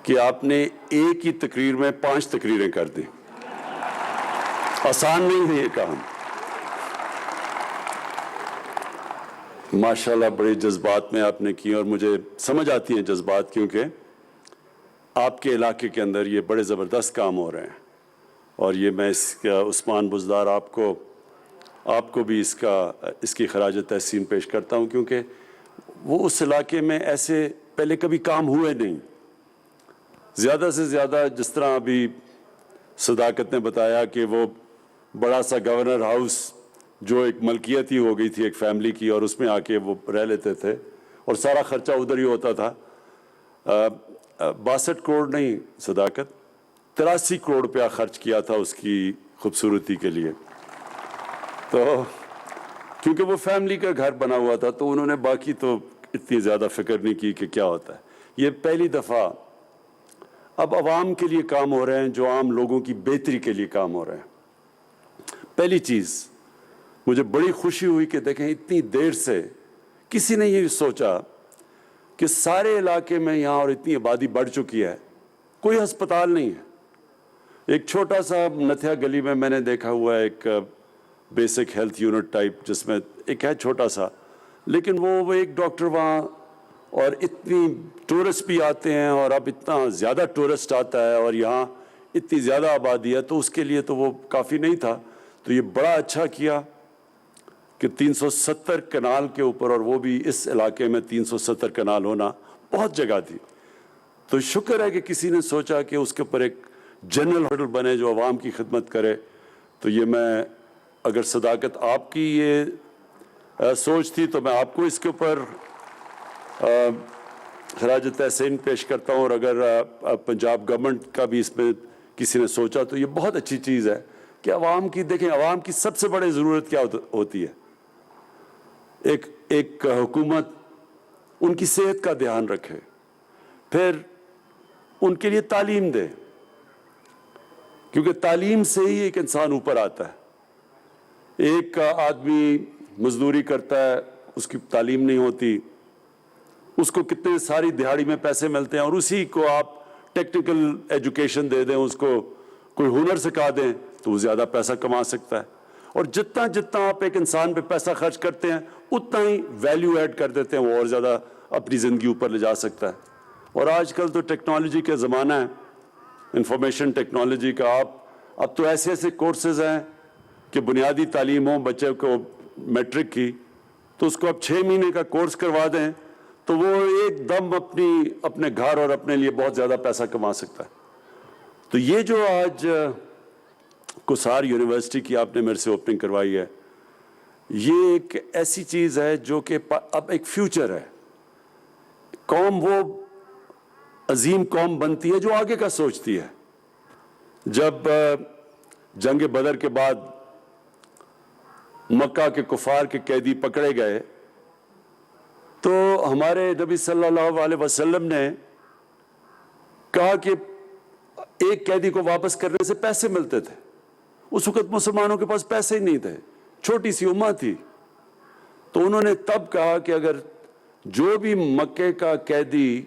کہ آپ نے ایک ہی تقریر میں 5 تقریریں کر دیں. آسان نہیں ہے یہ کام. ماشاءاللہ بڑے جذبات میں آپ نے کی، اور مجھے سمجھ آتی ہیں جذبات، کیونکہ آپ کے علاقے کے اندر یہ بڑے زبردست کام ہو رہے ہیں. اور یہ میں عثمان بزدار آپ کو بھی اس کی خراج تحسین پیش کرتا ہوں، کیونکہ وہ اس علاقے میں ایسے پہلے کبھی کام ہوئے نہیں. زیادہ سے زیادہ جس طرح ابھی صداقت نے بتایا کہ وہ بڑا سا گورنر ہاؤس جو ایک ملکیت ہی ہو گئی تھی ایک فیملی کی، اور اس میں آ کے وہ رہ لیتے تھے اور سارا خرچہ ادھر ہی ہوتا تھا. 62 کروڑ نہیں صداقت، 83 کروڑ روپیہ خرچ کیا تھا اس کی خوبصورتی کے لیے. تو کیونکہ وہ فیملی کا گھر بنا ہوا تھا تو انہوں نے باقی تو اتنی زیادہ فکر نہیں کی کہ کیا ہوتا ہے. یہ پہلی دفعہ اب عوام کے لیے کام ہو رہے ہیں، جو عام لوگوں کی بہتری کے لیے کام ہو رہے ہیں. پہلی چیز مجھے بڑی خوشی ہوئی کہ دیکھیں اتنی دیر سے کسی نے یہ سوچا کہ سارے علاقے میں یہاں، اور اتنی آبادی بڑھ چکی ہے، کوئی ہسپتال نہیں ہے. ایک چھوٹا سا نتھیا گلی میں نے دیکھا ہوا ہے ایک بیسک ہیلتھ یونٹ ٹائپ، جس میں ایک ہے چھوٹا سا، لیکن وہ ایک ڈاکٹر وہاں، اور اتنی ٹورسٹ بھی آتے ہیں، اور اب اتنا زیادہ ٹورسٹ آتا ہے اور یہاں اتنی زیادہ آبادی ہے، تو اس کے لیے تو وہ کافی نہیں تھا. تو یہ بڑا اچھا کیا کہ 370 کنال کے اوپر، اور وہ بھی اس علاقے میں 370 کنال ہونا بہت جگہ تھی. تو شکر ہے کہ کسی نے سوچا کہ اس کے اوپر ایک جنرل ہاسپٹل بنے جو عوام کی خدمت کرے. تو یہ میں، اگر صداقت آپ کی یہ سوچ تھی تو میں آپ کو اس کے اوپر خراج تحسین پیش کرتا ہوں. اور اگر پنجاب گورنمنٹ کا بھی اس میں کسی نے سوچا تو یہ بہت اچھی چیز ہے کہ عوام کی، دیکھیں عوام کی سب سے بڑی ضرورت کیا ہوتی ہے؟ ایک حکومت ان کی صحت کا دھیان رکھے، پھر ان کے لیے تعلیم دے، کیونکہ تعلیم سے ہی ایک انسان اوپر آتا ہے. ایک آدمی مزدوری کرتا ہے، اس کی تعلیم نہیں ہوتی، اس کو کتنے ساری دہاڑی میں پیسے ملتے ہیں، اور اسی کو آپ ٹیکنیکل ایجوکیشن دے دیں، اس کو کوئی ہنر سکھا دیں تو وہ زیادہ پیسہ کما سکتا ہے. اور جتنا آپ ایک انسان پہ پیسہ خرچ کرتے ہیں اتنا ہی ویلیو ایڈ کر دیتے ہیں، وہ اور زیادہ اپنی زندگی اوپر لے جا سکتا ہے. اور آج کل تو ٹیکنالوجی کا زمانہ ہے، انفارمیشن ٹیکنالوجی کا. اب تو ایسے کورسز ہیں کہ بنیادی تعلیم ہو بچے کو میٹرک کی، تو اس کو اب 6 مہینے کا کورس کروا دیں تو وہ ایک دم اپنے گھر اور اپنے لیے بہت زیادہ پیسہ کما سکتا ہے. تو یہ جو آج کسار یونیورسٹی کی آپ نے میرے سے اوپننگ کروائی ہے، یہ ایک ایسی چیز ہے جو کہ اب ایک فیوچر ہے. قوم وہ عظیم قوم بنتی ہے جو آگے کا سوچتی ہے. جب جنگ بدر کے بعد مکہ کے کفار کے قیدی پکڑے گئے تو ہمارے نبی صلی اللہ علیہ وسلم نے کہا کہ ایک قیدی کو واپس کرنے سے پیسے ملتے تھے. اس وقت مسلمانوں کے پاس پیسے ہی نہیں تھے، چھوٹی سی امت تھی. تو انہوں نے تب کہا کہ اگر جو بھی مکے کا قیدی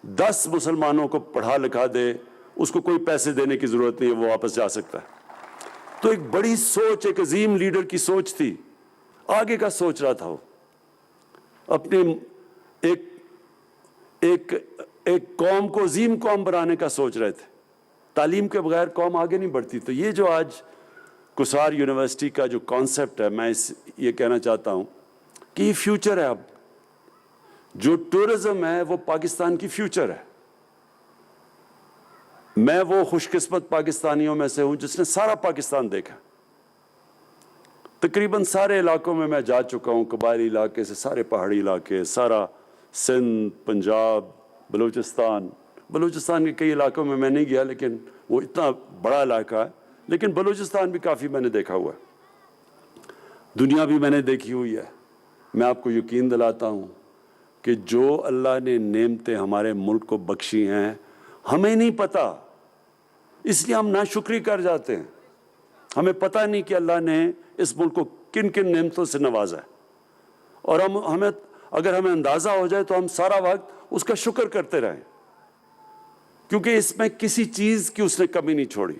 10 مسلمانوں کو پڑھا لکھا دے، اس کو کوئی پیسے دینے کی ضرورت نہیں ہے، وہ واپس جا سکتا ہے. تو ایک بڑی سوچ، ایک عظیم لیڈر کی سوچ تھی، آگے کا سوچ رہا تھا. وہ اپنے ایک قوم کو عظیم قوم بنانے کا سوچ رہے تھے. تعلیم کے بغیر قوم آگے نہیں بڑھتی. تو یہ جو آج کسار یونیورسٹی کا جو کانسیپٹ ہے، میں یہ کہنا چاہتا ہوں کہ یہ فیوچر ہے. اب جو ٹورزم ہے وہ پاکستان کی فیوچر ہے. میں وہ خوش قسمت پاکستانیوں میں سے ہوں جس نے سارا پاکستان دیکھا. تقریباً سارے علاقوں میں جا چکا ہوں، قبائلی علاقے سے سارے پہاڑی علاقے، سارا سندھ، پنجاب، بلوچستان کے کئی علاقوں میں نہیں گیا، لیکن وہ اتنا بڑا علاقہ ہے. لیکن بلوچستان بھی کافی میں نے دیکھا ہوا ہے. دنیا بھی میں نے دیکھی ہوئی ہے. میں آپ کو یقین دلاتا ہوں کہ جو اللہ نے نعمتیں ہمارے ملک کو بخشی ہیں ہمیں نہیں پتہ، اس لیے ہم ناشکری کر جاتے ہیں. ہمیں پتہ نہیں کہ اللہ نے اس ملک کو کن کن نعمتوں سے نوازا ہے، اور اگر ہمیں اندازہ ہو جائے تو ہم سارا وقت اس کا شکر کرتے رہیں کیونکہ اس میں کسی چیز کی اس نے کمی نہیں چھوڑی.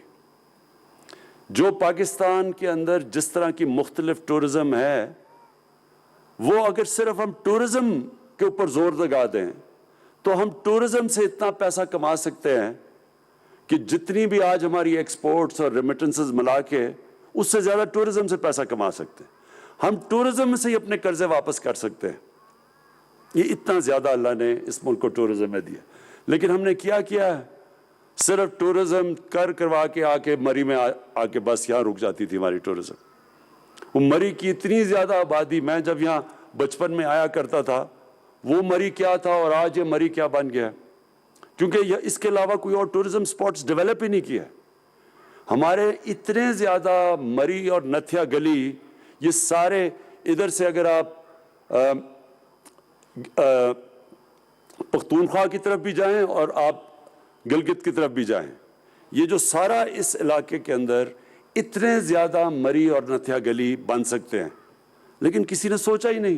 جو پاکستان کے اندر جس طرح کی مختلف ٹورزم ہے، وہ اگر صرف ہم ٹورزم کے اوپر زور لگا دیں تو ہم ٹورزم سے اتنا پیسہ کما سکتے ہیں کہ جتنی بھی آج ہماری ایکسپورٹس اور ریمیٹنسز ملا کے اس سے زیادہ ٹورزم سے پیسہ کما سکتے ہیں. ہم ٹورزم سے ہی اپنے قرضے واپس کر سکتے ہیں. یہ اتنا زیادہ اللہ نے اس ملک کو ٹورزم میں دیا. لیکن ہم نے کیا ہے، صرف ٹورزم کروا کے آ کے مری میں آ کے بس یہاں رک جاتی تھی ہماری ٹورزم. وہ مری کی اتنی زیادہ آبادی، میں جب یہاں بچپن میں آیا کرتا تھا، وہ مری کیا تھا اور آج یہ مری کیا بن گیا، کیونکہ اس کے علاوہ کوئی اور ٹورزم سپاٹس ڈیولپ ہی نہیں کیا. ہمارے اتنے زیادہ مری اور نتھیا گلی، یہ سارے ادھر سے اگر آپ پختونخوا کی طرف بھی جائیں اور آپ گلگت کی طرف بھی جائیں، یہ جو سارا اس علاقے کے اندر اتنے زیادہ مری اور نتھیا گلی بن سکتے ہیں، لیکن کسی نے سوچا ہی نہیں.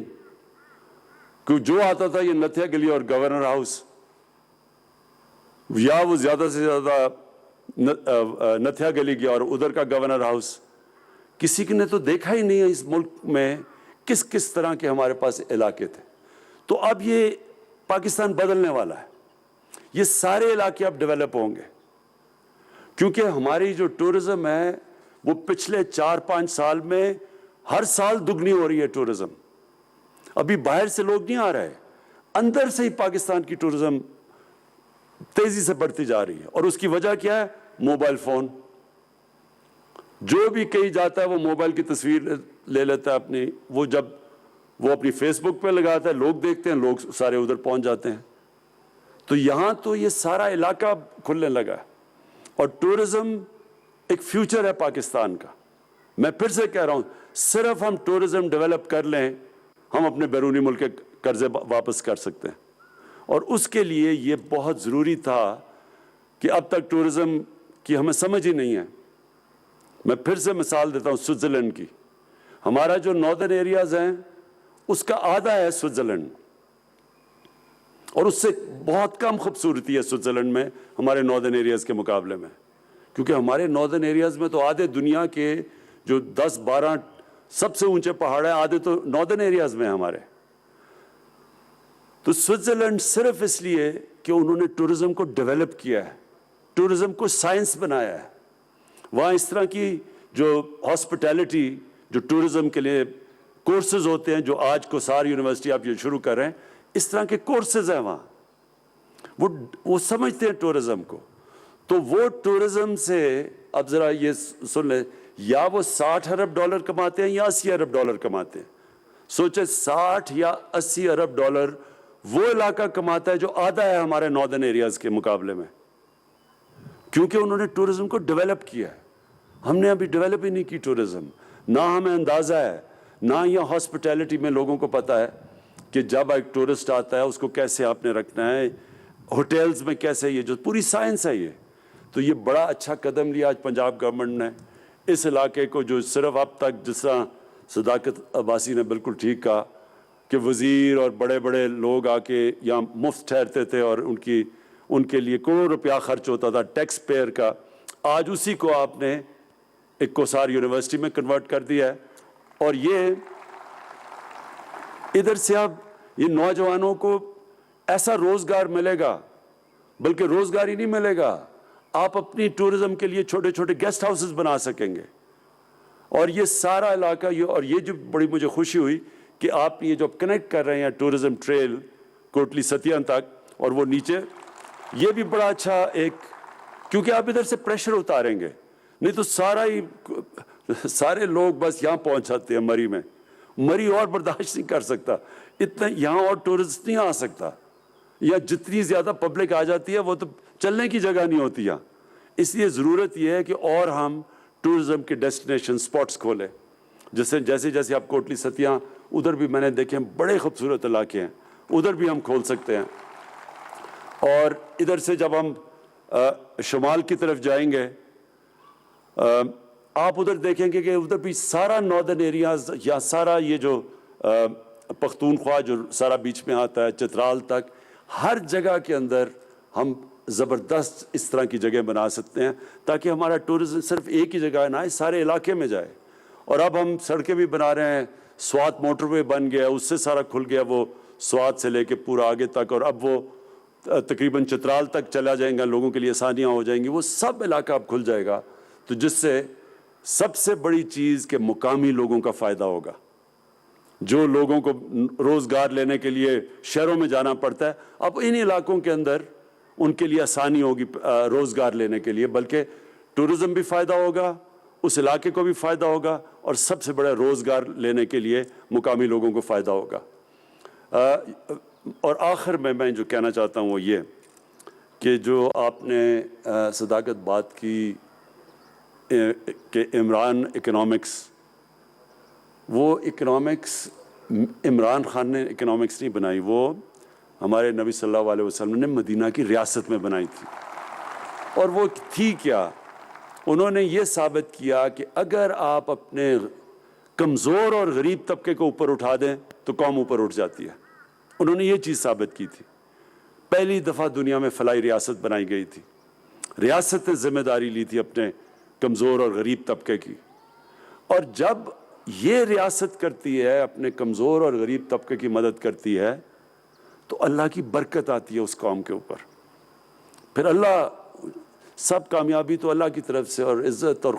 کہ جو آتا تھا یہ نتھیا گلی اور گورنر ہاؤس، یا وہ زیادہ سے زیادہ نتھیا گلی گیا اور ادھر کا گورنر ہاؤس. کسی نے تو دیکھا ہی نہیں ہے اس ملک میں کس کس طرح کے ہمارے پاس علاقے تھے. تو اب یہ پاکستان بدلنے والا ہے. یہ سارے علاقے اب ڈیولپ ہوں گے، کیونکہ ہماری جو ٹورزم ہے وہ پچھلے 4-5 سال میں ہر سال دگنی ہو رہی ہے ٹورزم. ابھی باہر سے لوگ نہیں آ رہے، اندر سے ہی پاکستان کی ٹورزم تیزی سے بڑھتی جا رہی ہے. اور اس کی وجہ کیا ہے؟ Mobile phone. جو بھی کہیں جاتا ہے وہ موبائل کی تصویر لے لیتا ہے اپنی، وہ جب وہ اپنی فیس بک پہ لگاتا ہے، لوگ دیکھتے ہیں، لوگ سارے ادھر پہنچ جاتے ہیں. تو یہاں تو یہ سارا علاقہ کھلنے لگا ہے، اور ٹورزم ایک فیوچر ہے پاکستان کا. میں پھر سے کہہ رہا ہوں، صرف ہم ٹورزم ڈیولپ کر لیں، ہم اپنے بیرونی ملک کے قرضے واپس کر سکتے ہیں. اور اس کے لیے یہ بہت ضروری تھا کہ اب تک ٹورزم کی ہمیں سمجھ ہی نہیں ہے. میں پھر سے مثال دیتا ہوں سوئٹزرلینڈ کی. ہمارا جو ناردرن ایریاز ہیں اس کا آدھا ہے سوئٹزرلینڈ، اور اس سے بہت کم خوبصورتی ہے سوئٹزرلینڈ میں ہمارے ناردرن ایریاز کے مقابلے میں. کیونکہ ہمارے ناردرن ایریاز میں تو آدھے دنیا کے جو 10-12 سب سے اونچے پہاڑ ہیں، آدھے تو ناردرن ایریاز میں ہمارے. تو سوئٹزرلینڈ صرف اس لیے کہ انہوں نے ٹورزم کو ڈیولپ کیا ہے، ٹورزم کو سائنس بنایا ہے. وہاں اس طرح کی جو ہاسپٹیلٹی، جو ٹورزم کے لیے کورسز ہوتے ہیں، جو آج کوسار یونیورسٹی آپ یہ شروع کر رہے ہیں، اس طرح کے کورسز ہیں وہاں. وہ سمجھتے ہیں ٹورزم کو. تو وہ ٹورزم سے اب ذرا یہ سن لیں، یا وہ $60 ارب کماتے ہیں یا $80 ارب کماتے ہیں. سوچے 60 یا 80 ارب ڈالر وہ علاقہ کماتا ہے جو آدھا ہے ہمارے ناردرن ایریاز کے مقابلے میں، کیونکہ انہوں نے ٹورزم کو ڈیولپ کیا ہے. ہم نے ابھی ڈیولپ ہی نہیں کی ٹورزم. نہ ہمیں اندازہ ہے، نہ یہ ہاسپٹیلٹی میں لوگوں کو پتہ ہے کہ جب ایک ٹورسٹ آتا ہے اس کو کیسے آپ نے رکھنا ہے، ہوٹلز میں کیسے، یہ جو پوری سائنس ہے یہ. تو یہ بڑا اچھا قدم لیا آج پنجاب گورنمنٹ نے اس علاقے کو، جو صرف اب تک جس طرح صداقت عباسی نے بالکل ٹھیک کہا کہ وزیر اور بڑے بڑے لوگ آ کے یہاں مفت ٹھہرتے تھے اور ان کے لیے کروڑ روپیہ خرچ ہوتا تھا ٹیکس پیئر کا. آج اسی کو آپ نے ایک کوسار یونیورسٹی میں کنورٹ کر دیا ہے. اور یہ ادھر سے اب یہ نوجوانوں کو ایسا روزگار ملے گا، بلکہ روزگار ہی نہیں ملے گا، آپ اپنی ٹورزم کے لیے چھوٹے چھوٹے گیسٹ ہاؤسز بنا سکیں گے. اور یہ سارا علاقہ اور یہ جو بڑی مجھے خوشی ہوئی کہ آپ یہ جو کنیکٹ کر رہے ہیں ٹورزم ٹریل کوٹلی ستیان تک، اور وہ نیچے یہ بھی بڑا اچھا ایک، کیونکہ آپ ادھر سے پریشر اتاریں گے، نہیں تو سارے لوگ بس یہاں پہنچ جاتے ہیں مری میں. مری اور برداشت نہیں کر سکتا اتنا، یہاں اور ٹورسٹ نہیں آ سکتا. یا جتنی زیادہ پبلک آ جاتی ہے وہ تو چلنے کی جگہ نہیں ہوتی یہاں. اس لیے ضرورت یہ ہے کہ اور ہم ٹورزم کے ڈیسٹینیشن سپاٹس کھولیں. جیسے آپ کوٹلی ستیاں ادھر بھی میں نے دیکھے ہیں، بڑے خوبصورت علاقے ہیں، ادھر بھی ہم کھول سکتے ہیں. اور ادھر سے جب ہم شمال کی طرف جائیں گے، آپ ادھر دیکھیں گے کہ ادھر بھی سارا ناردرن ایریاز یا سارا یہ جو پختونخوا جو سارا بیچ میں آتا ہے چترال تک، ہر جگہ کے اندر ہم زبردست اس طرح کی جگہ بنا سکتے ہیں تاکہ ہمارا ٹورزم صرف ایک ہی جگہ نہ آئے، سارے علاقے میں جائے۔ اور اب ہم سڑکیں بھی بنا رہے ہیں، سوات موٹر وے بن گیا، اس سے سارا کھل گیا، وہ سوات سے لے کے پورا آگے تک، اور اب وہ تقریباً چترال تک چلا جائیں گا، لوگوں کے لیے آسانیاں ہو جائیں گی، وہ سب علاقہ اب کھل جائے گا، تو جس سے سب سے بڑی چیز کہ مقامی لوگوں کا فائدہ ہوگا۔ جو لوگوں کو روزگار لینے کے لیے شہروں میں جانا پڑتا ہے، اب ان علاقوں کے اندر ان کے لیے آسانی ہوگی روزگار لینے کے لیے، بلکہ ٹورزم بھی فائدہ ہوگا، اس علاقے کو بھی فائدہ ہوگا، اور سب سے بڑا روزگار لینے کے لیے مقامی لوگوں کو فائدہ ہوگا۔ اور آخر میں جو کہنا چاہتا ہوں وہ یہ کہ جو آپ نے صداقت بات کی کہ عمران اکنامکس، وہ اکنامکس عمران خان نے اکنامکس نہیں بنائی، وہ ہمارے نبی صلی اللہ علیہ وسلم نے مدینہ کی ریاست میں بنائی تھی۔ اور وہ تھی کیا؟ انہوں نے یہ ثابت کیا کہ اگر آپ اپنے کمزور اور غریب طبقے کو اوپر اٹھا دیں تو قوم اوپر اٹھ جاتی ہے۔ انہوں نے یہ چیز ثابت کی تھی۔ پہلی دفعہ دنیا میں فلاحی ریاست بنائی گئی تھی، ریاست نے ذمہ داری لی تھی اپنے کمزور اور غریب طبقے کی، اور جب یہ ریاست کرتی ہے، اپنے کمزور اور غریب طبقے کی مدد کرتی ہے، تو اللہ کی برکت آتی ہے اس قوم کے اوپر۔ پھر اللہ، سب کامیابی تو اللہ کی طرف سے، اور عزت اور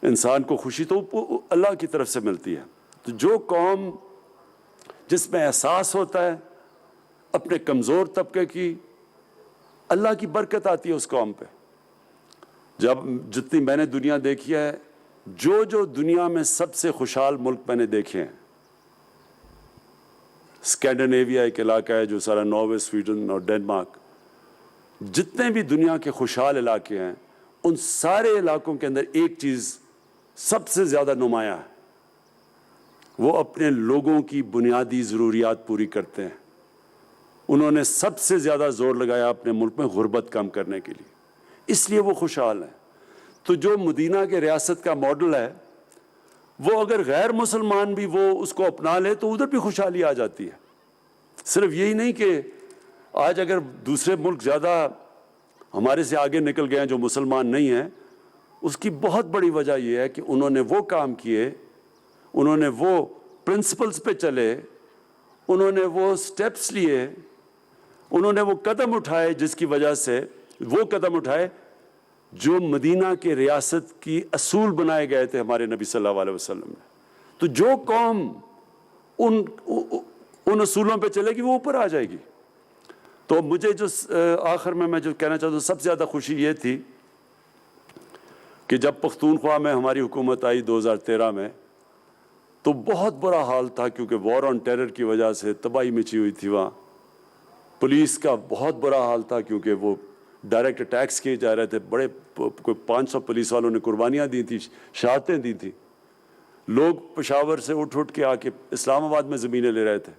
انسان کو خوشی تو اللہ کی طرف سے ملتی ہے۔ تو جو قوم جس میں احساس ہوتا ہے اپنے کمزور طبقے کی، اللہ کی برکت آتی ہے اس قوم پہ۔ جتنی میں نے دنیا دیکھی ہے، جو دنیا میں سب سے خوشحال ملک میں نے دیکھے ہیں، اسکینڈینیویا ایک علاقہ ہے جو سارا ناروے، سویڈن اور ڈنمارک، جتنے بھی دنیا کے خوشحال علاقے ہیں، ان سارے علاقوں کے اندر ایک چیز سب سے زیادہ نمایاں ہے، وہ اپنے لوگوں کی بنیادی ضروریات پوری کرتے ہیں۔ انہوں نے سب سے زیادہ زور لگایا اپنے ملک میں غربت کم کرنے کے لیے، اس لیے وہ خوشحال ہیں۔ تو جو مدینہ کے ریاست کا ماڈل ہے، وہ اگر غیر مسلمان بھی وہ اس کو اپنا لے تو ادھر بھی خوشحالی آ جاتی ہے۔ صرف یہی نہیں کہ آج اگر دوسرے ملک زیادہ ہمارے سے آگے نکل گئے ہیں جو مسلمان نہیں ہیں، اس کی بہت بڑی وجہ یہ ہے کہ انہوں نے وہ کام کیے، انہوں نے وہ پرنسپلز پہ چلے، انہوں نے وہ سٹیپس لیے، انہوں نے وہ قدم اٹھائے، جس کی وجہ سے وہ قدم اٹھائے جو مدینہ کے ریاست کی اصول بنائے گئے تھے ہمارے نبی صلی اللہ علیہ وسلم نے۔ تو جو قوم ان اصولوں پہ چلے گی وہ اوپر آ جائے گی۔ تو مجھے جو آخر میں جو کہنا چاہتا ہوں، سب سے زیادہ خوشی یہ تھی کہ جب پختونخوا میں ہماری حکومت آئی 2013 میں، تو بہت برا حال تھا، کیونکہ وار آن ٹیرر کی وجہ سے تباہی مچی ہوئی تھی وہاں۔ پولیس کا بہت برا حال تھا، کیونکہ وہ ڈائریکٹ اٹیکس کیے جا رہے تھے، بڑے کوئی 500 پولیس والوں نے قربانیاں دی تھیں، شہادتیں دی تھیں۔ لوگ پشاور سے اٹھ کے آ کے اسلام آباد میں زمینیں لے رہے تھے۔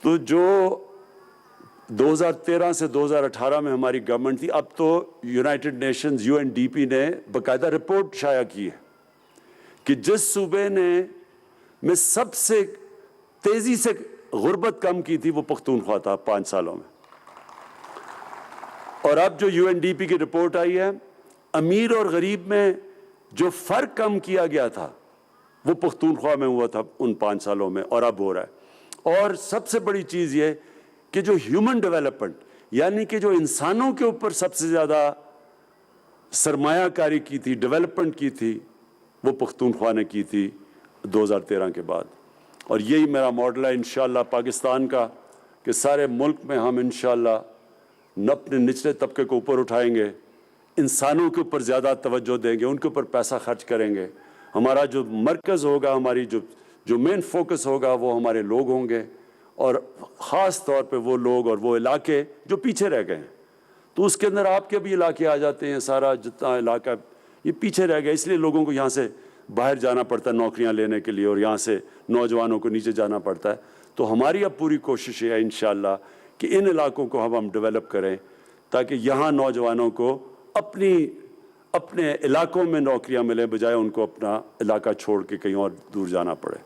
تو جو 2013 سے 2018 میں ہماری گورنمنٹ تھی، اب تو یونائٹڈ نیشنز UNDP نے باقاعدہ رپورٹ شائع کی ہے کہ جس صوبے میں سب سے تیزی سے غربت کم کی تھی وہ پختونخوا تھا 5 سالوں میں۔ اور اب جو UNDP کی رپورٹ آئی ہے، امیر اور غریب میں جو فرق کم کیا گیا تھا وہ پختونخوا میں ہوا تھا ان 5 سالوں میں، اور اب ہو رہا ہے۔ اور سب سے بڑی چیز یہ کہ جو ہیومن ڈیولپمنٹ، یعنی کہ جو انسانوں کے اوپر سب سے زیادہ سرمایہ کاری کی تھی، ڈیولپمنٹ کی تھی، وہ پختونخوا نے کی تھی 2013 کے بعد۔ اور یہی میرا ماڈل ہے انشاءاللہ پاکستان کا، کہ سارے ملک میں ہم انشاءاللہ اپنے نچلے طبقے کو اوپر اٹھائیں گے، انسانوں کے اوپر زیادہ توجہ دیں گے، ان کے اوپر پیسہ خرچ کریں گے۔ ہمارا جو مرکز ہوگا، ہماری جو مین فوکس ہوگا، وہ ہمارے لوگ ہوں گے، اور خاص طور پہ وہ لوگ اور وہ علاقے جو پیچھے رہ گئے ہیں۔ تو اس کے اندر آپ کے بھی علاقے آ جاتے ہیں، سارا جتنا علاقہ یہ پیچھے رہ گیا، اس لیے لوگوں کو یہاں سے باہر جانا پڑتا ہے نوکریاں لینے کے لیے، اور یہاں سے نوجوانوں کو نیچے جانا پڑتا ہے۔ تو ہماری اب پوری کوشش ہے انشاءاللہ کہ ان علاقوں کو ہم ڈیولپ کریں، تاکہ یہاں نوجوانوں کو اپنے علاقوں میں نوکریاں ملیں، بجائے ان کو اپنا علاقہ چھوڑ کے کہیں اور دور جانا پڑے۔